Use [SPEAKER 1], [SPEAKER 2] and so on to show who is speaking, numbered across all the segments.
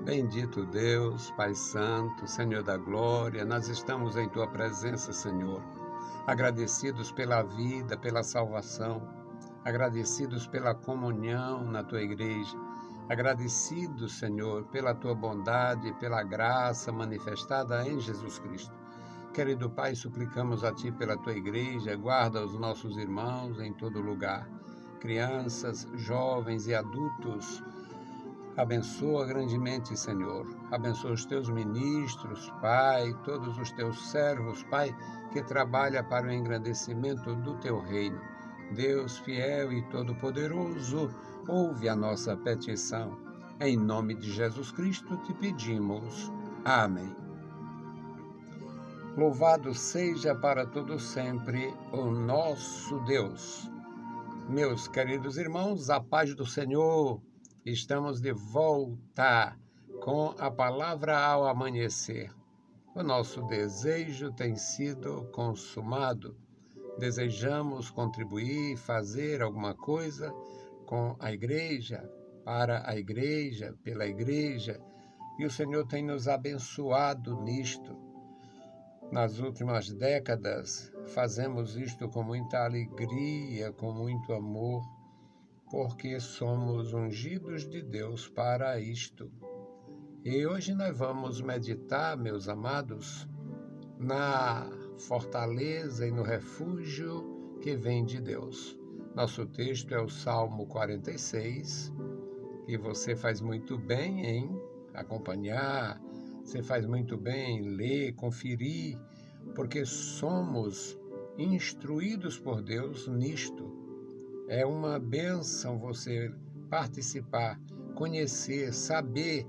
[SPEAKER 1] Bendito Deus, Pai Santo, Senhor da Glória, nós estamos em Tua presença, Senhor, agradecidos pela vida, pela salvação, agradecidos pela comunhão na Tua igreja, agradecidos, Senhor, pela Tua bondade, pela graça manifestada em Jesus Cristo. Querido Pai, suplicamos a Ti pela Tua igreja, guarda os nossos irmãos em todo lugar, crianças, jovens e adultos. Abençoa grandemente, Senhor. Abençoa os Teus ministros, Pai, todos os Teus servos, Pai, que trabalham para o engrandecimento do Teu reino. Deus fiel e todo-poderoso, ouve a nossa petição. Em nome de Jesus Cristo te pedimos. Amém. Louvado seja para todo sempre o nosso Deus. Meus queridos irmãos, a paz do Senhor. Estamos de volta com a palavra ao amanhecer. O nosso desejo tem sido consumado. Desejamos contribuir, fazer alguma coisa com a igreja, para a igreja, pela igreja, e o Senhor tem nos abençoado nisto. Nas últimas décadas, fazemos isto com muita alegria, com muito amor, porque somos ungidos de Deus para isto. E hoje nós vamos meditar, meus amados, na fortaleza e no refúgio que vem de Deus. Nosso texto é o Salmo 46, que você faz muito bem em acompanhar, você faz muito bem em ler, conferir, porque somos instruídos por Deus nisto. É uma bênção você participar, conhecer, saber.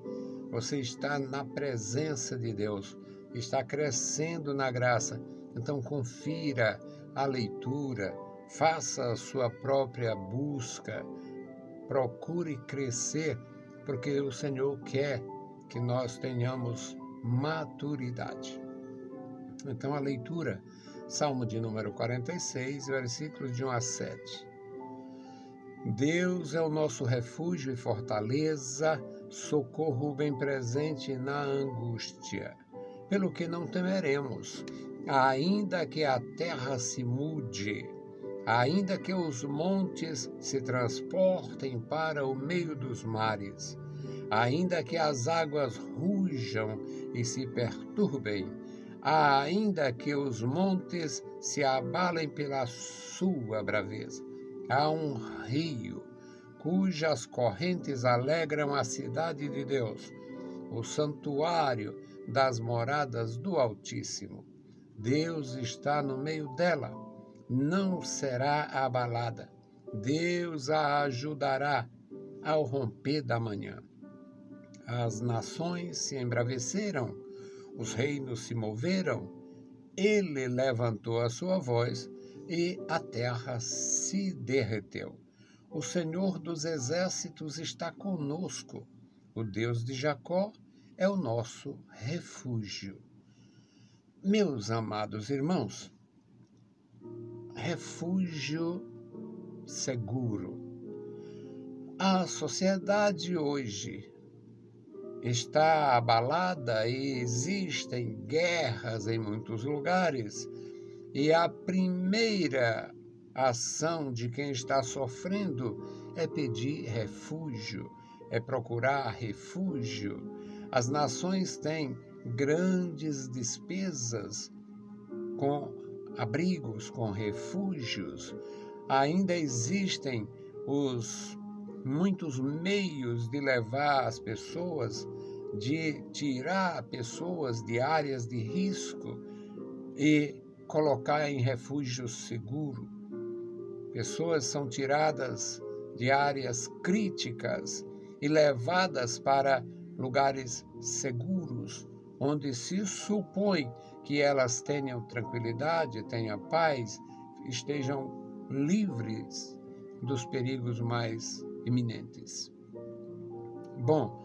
[SPEAKER 1] Você está na presença de Deus, está crescendo na graça. Então confira a leitura, faça a sua própria busca, procure crescer, porque o Senhor quer que nós tenhamos maturidade. Então a leitura, Salmo de número 46, versículos de 1 a 7. Deus é o nosso refúgio e fortaleza, socorro bem presente na angústia. Pelo que não temeremos, ainda que a terra se mude, ainda que os montes se transportem para o meio dos mares, ainda que as águas rujam e se perturbem, ainda que os montes se abalem pela sua braveza. Há um rio, cujas correntes alegram a cidade de Deus, o santuário das moradas do Altíssimo. Deus está no meio dela, não será abalada. Deus a ajudará ao romper da manhã. As nações se embraveceram, os reinos se moveram, ele levantou a sua voz e a terra se derreteu. O Senhor dos exércitos está conosco. O Deus de Jacó é o nosso refúgio. Meus amados irmãos, refúgio seguro. A sociedade hoje está abalada e existem guerras em muitos lugares. E a primeira ação de quem está sofrendo é pedir refúgio, é procurar refúgio. As nações têm grandes despesas com abrigos, com refúgios. Ainda existem muitos meios de levar as pessoas, de tirar pessoas de áreas de risco e colocar em refúgio seguro. Pessoas são tiradas de áreas críticas e levadas para lugares seguros, onde se supõe que elas tenham tranquilidade, tenham paz, estejam livres dos perigos mais iminentes. Bom,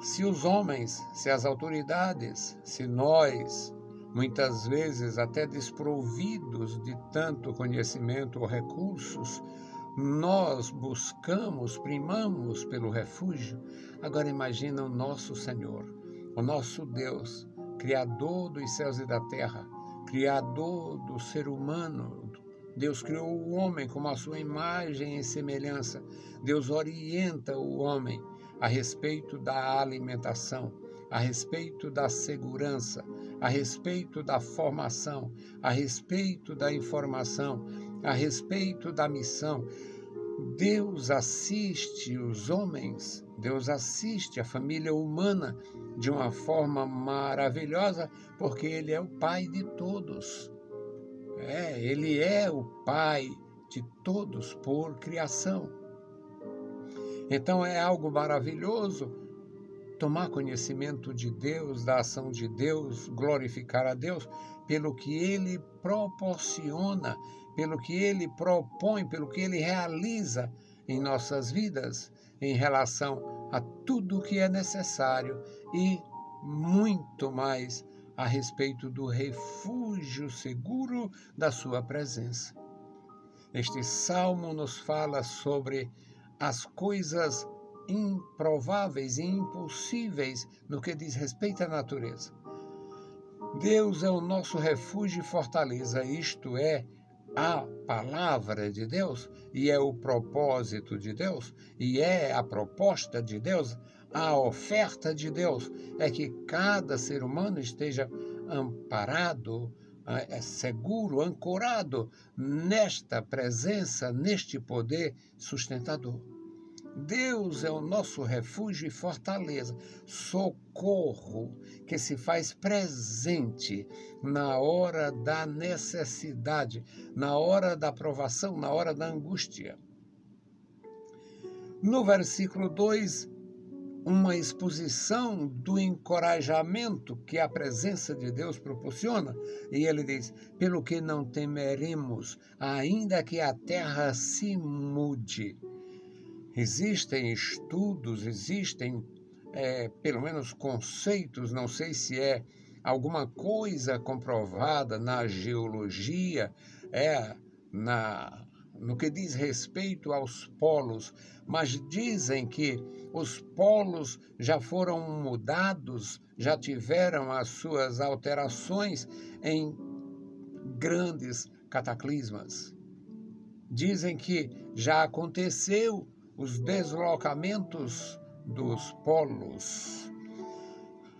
[SPEAKER 1] se os homens, se as autoridades, se nós, muitas vezes até desprovidos de tanto conhecimento ou recursos, nós buscamos, primamos pelo refúgio. Agora imagina o nosso Senhor, o nosso Deus, Criador dos céus e da terra, Criador do ser humano. Deus criou o homem como a sua imagem e semelhança. Deus orienta o homem a respeito da alimentação, a respeito da segurança, a respeito da formação, a respeito da informação, a respeito da missão. Deus assiste os homens, Deus assiste a família humana de uma forma maravilhosa, porque Ele é o Pai de todos. Ele é o Pai de todos por criação. Então é algo maravilhoso tomar conhecimento de Deus, da ação de Deus, glorificar a Deus pelo que Ele proporciona, pelo que Ele propõe, pelo que Ele realiza em nossas vidas, em relação a tudo o que é necessário e muito mais a respeito do refúgio seguro da sua presença. Este salmo nos fala sobre as coisas improváveis e impossíveis no que diz respeito à natureza. Deus é o nosso refúgio e fortaleza, isto é, a palavra de Deus, e é o propósito de Deus, e é a proposta de Deus, a oferta de Deus, é que cada ser humano esteja amparado, seguro, ancorado nesta presença, neste poder sustentador. Deus é o nosso refúgio e fortaleza, socorro que se faz presente na hora da necessidade, na hora da provação, na hora da angústia. No versículo 2, uma exposição do encorajamento que a presença de Deus proporciona, e ele diz: pelo que não temeremos, ainda que a terra se mude. Existem estudos, existem pelo menos conceitos, não sei se é alguma coisa comprovada na geologia, no que diz respeito aos polos, mas dizem que os polos já foram mudados, já tiveram as suas alterações em grandes cataclismas. Dizem que já aconteceu os deslocamentos dos polos.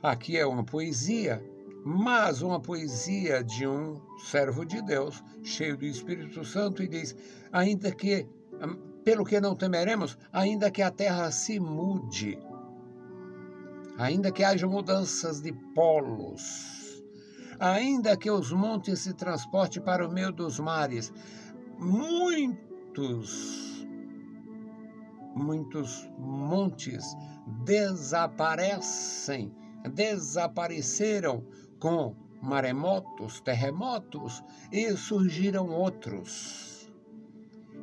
[SPEAKER 1] Aqui é uma poesia, mas uma poesia de um servo de Deus, cheio do Espírito Santo, e diz: ainda que, pelo que não temeremos, ainda que a terra se mude, ainda que haja mudanças de polos, ainda que os montes se transportem para o meio dos mares, muitos montes desapareceram com maremotos, terremotos, e surgiram outros.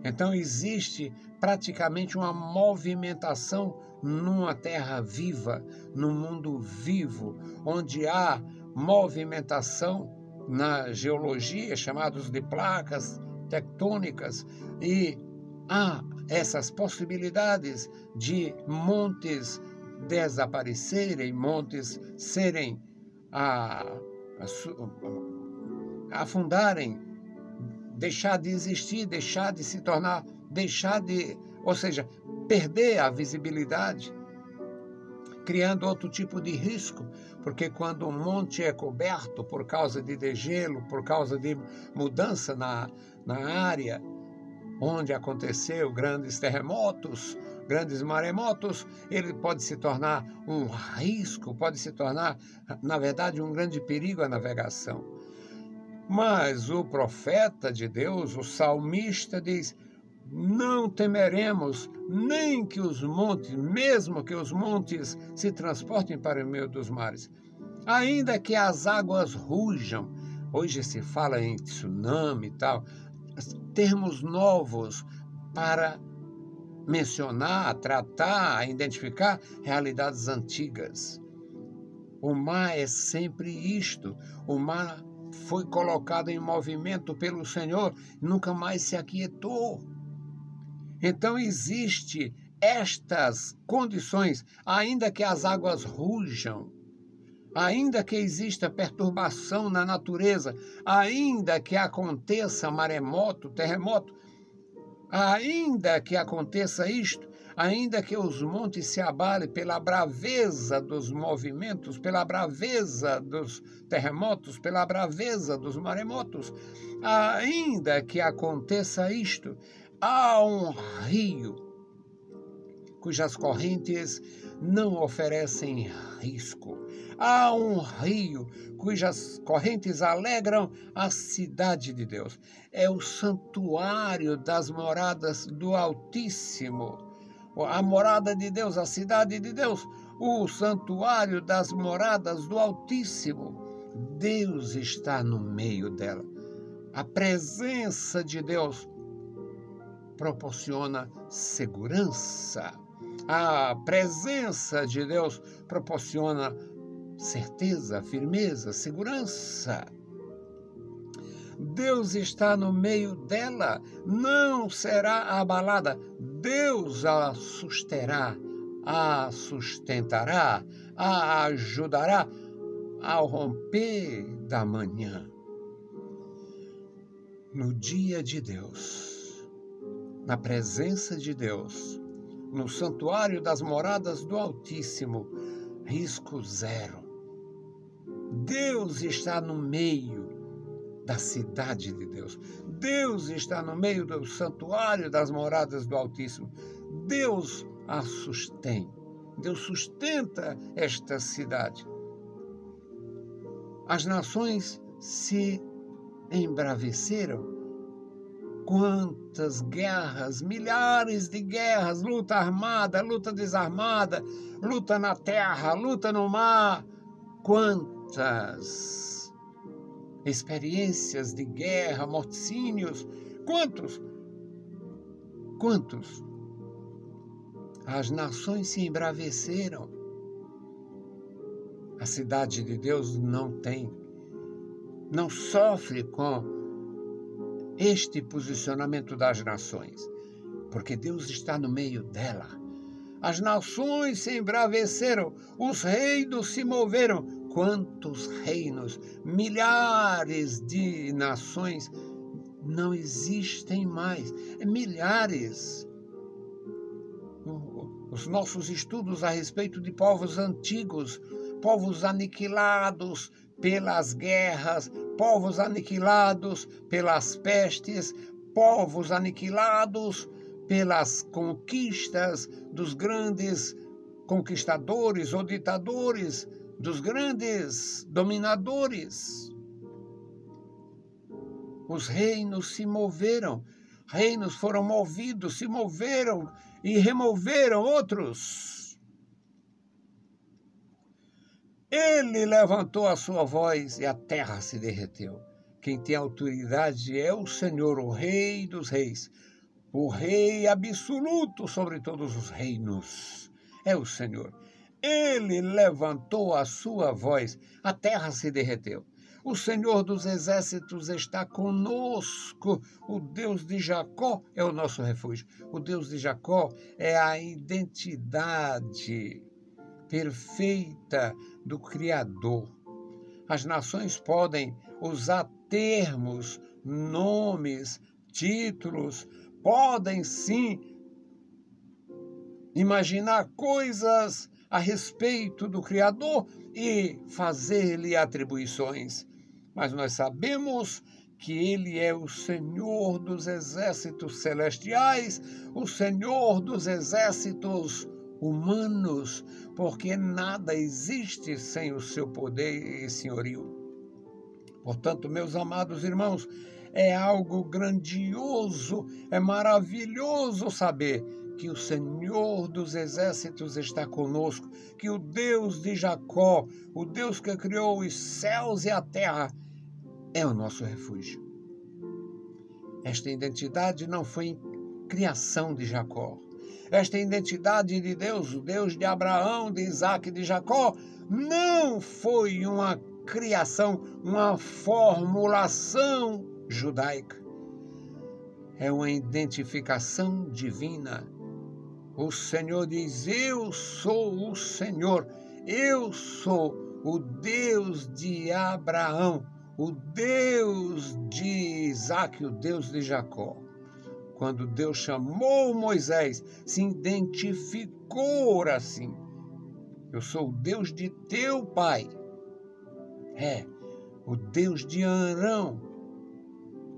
[SPEAKER 1] Então existe praticamente uma movimentação numa terra viva, num mundo vivo, onde há movimentação na geologia, chamados de placas tectônicas, e há essas possibilidades de montes desaparecerem, montes serem afundarem, deixar de existir, deixar de se tornar, ou seja, perder a visibilidade, criando outro tipo de risco, porque quando um monte é coberto por causa de degelo, por causa de mudança na área onde aconteceu grandes terremotos, grandes maremotos, ele pode se tornar um risco, pode se tornar, na verdade, um grande perigo à navegação. Mas o profeta de Deus, o salmista, diz: não temeremos nem que os montes, mesmo que os montes se transportem para o meio dos mares, ainda que as águas rujam. Hoje se fala em tsunami e tal, termos novos para mencionar, tratar, identificar realidades antigas. O mar é sempre isto. O mar foi colocado em movimento pelo Senhor, nunca mais se aquietou. Então existe estas condições, ainda que as águas rujam, ainda que exista perturbação na natureza, ainda que aconteça maremoto, terremoto, ainda que aconteça isto, ainda que os montes se abalem pela braveza dos movimentos, pela braveza dos terremotos, pela braveza dos maremotos, ainda que aconteça isto, há um rio cujas correntes não oferecem risco. Há um rio cujas correntes alegram a cidade de Deus. É o santuário das moradas do Altíssimo. A morada de Deus, a cidade de Deus, o santuário das moradas do Altíssimo. Deus está no meio dela. A presença de Deus proporciona segurança. A presença de Deus proporciona certeza, firmeza, segurança. Deus está no meio dela, não será abalada. Deus a susterá, a sustentará, a ajudará ao romper da manhã. No dia de Deus, na presença de Deus, no santuário das moradas do Altíssimo, risco zero. Deus está no meio da cidade de Deus. Deus está no meio do santuário das moradas do Altíssimo. Deus a sustém. Deus sustenta esta cidade. As nações se embraveceram. Quantas guerras, milhares de guerras, luta armada, luta desarmada, luta na terra, luta no mar. Quantas experiências de guerra, morticínios, quantos? As nações se embraveceram. A cidade de Deus não sofre com este posicionamento das nações, porque Deus está no meio dela. As nações se embraveceram, os reinos se moveram. Quantos reinos, milhares de nações não existem mais, milhares. Os nossos estudos a respeito de povos antigos, povos aniquilados pelas guerras, povos aniquilados pelas pestes, povos aniquilados pelas conquistas dos grandes conquistadores ou ditadores, dos grandes dominadores. Os reinos se moveram, reinos foram movidos, se moveram e removeram outros. Ele levantou a sua voz e a terra se derreteu. Quem tem autoridade é o Senhor, o Rei dos Reis, o Rei absoluto sobre todos os reinos. É o Senhor. Ele levantou a sua voz, a terra se derreteu. O Senhor dos exércitos está conosco. O Deus de Jacó é o nosso refúgio. O Deus de Jacó é a identidade perfeita do Criador. As nações podem usar termos, nomes, títulos, podem sim imaginar coisas a respeito do Criador e fazer-lhe atribuições. Mas nós sabemos que Ele é o Senhor dos exércitos celestiais, o Senhor dos exércitos humanos, porque nada existe sem o seu poder e senhorio. Portanto, meus amados irmãos, é algo grandioso, é maravilhoso saber que o Senhor dos exércitos está conosco, que o Deus de Jacó, o Deus que criou os céus e a terra, é o nosso refúgio. Esta identidade não foi criação de Jacó. Esta identidade de Deus, o Deus de Abraão, de Isaac e de Jacó, não foi uma criação, uma formulação judaica. é uma identificação divina. O Senhor diz: eu sou o Senhor, eu sou o Deus de Abraão, o Deus de Isaque, o Deus de Jacó. Quando Deus chamou Moisés, se identificou assim: eu sou o Deus de teu pai. O Deus de Arão,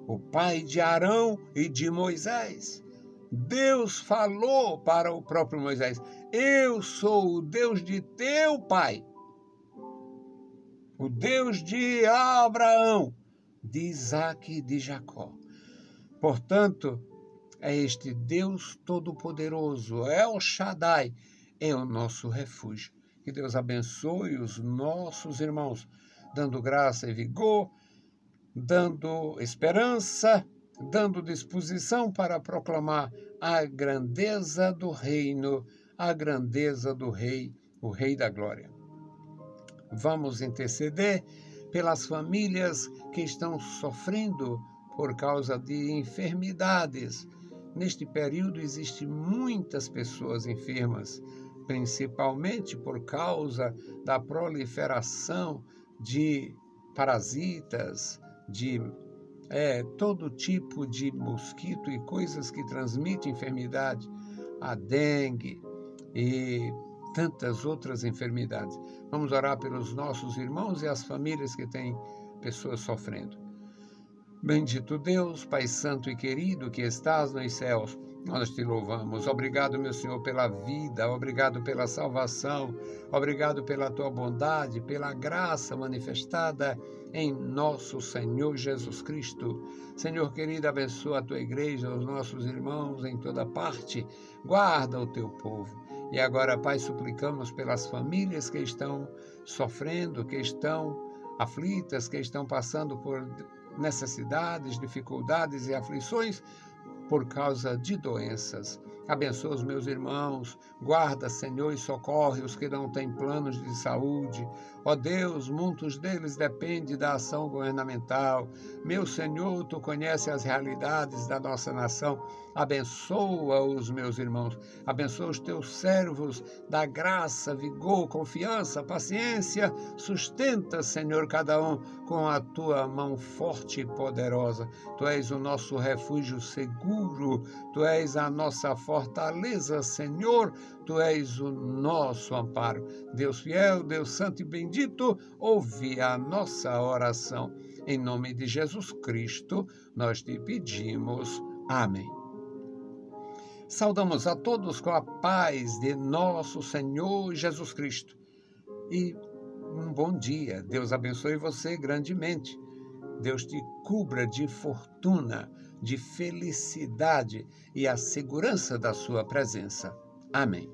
[SPEAKER 1] o pai de Arão e de Moisés. Deus falou para o próprio Moisés: eu sou o Deus de teu pai, o Deus de Abraão, de Isaque e de Jacó. Portanto, é este Deus Todo-Poderoso, El Shaddai, é o nosso refúgio. Que Deus abençoe os nossos irmãos, dando graça e vigor, dando esperança, dando disposição para proclamar a grandeza do reino, a grandeza do Rei, o Rei da Glória. Vamos interceder pelas famílias que estão sofrendo por causa de enfermidades. Neste período existem muitas pessoas enfermas, principalmente por causa da proliferação de parasitas, de todo tipo de mosquito e coisas que transmitem enfermidade, a dengue e tantas outras enfermidades. Vamos orar pelos nossos irmãos e as famílias que têm pessoas sofrendo. Bendito Deus, Pai Santo e querido, que estás nos céus, nós te louvamos. Obrigado, meu Senhor, pela vida, obrigado pela salvação, obrigado pela tua bondade, pela graça manifestada em nosso Senhor Jesus Cristo. Senhor querido, abençoa a tua igreja, os nossos irmãos em toda parte, guarda o teu povo. E agora, Pai, suplicamos pelas famílias que estão sofrendo, que estão aflitas, que estão passando por necessidades, dificuldades e aflições por causa de doenças. Abençoa os meus irmãos, guarda, Senhor, e socorre os que não têm planos de saúde. Ó Deus, muitos deles dependem da ação governamental. Meu Senhor, Tu conheces as realidades da nossa nação. Abençoa os meus irmãos, abençoa os Teus servos, dá graça, vigor, confiança, paciência. Sustenta, Senhor, cada um com a Tua mão forte e poderosa. Tu és o nosso refúgio seguro, Tu és a nossa fortaleza, Senhor, Tu és o nosso amparo. Deus fiel, Deus santo e bendito, ouve a nossa oração. Em nome de Jesus Cristo, nós te pedimos. Amém. Saudamos a todos com a paz de nosso Senhor Jesus Cristo. E um bom dia. Deus abençoe você grandemente. Deus te cubra de fortuna, de felicidade e a segurança da sua presença. Amém.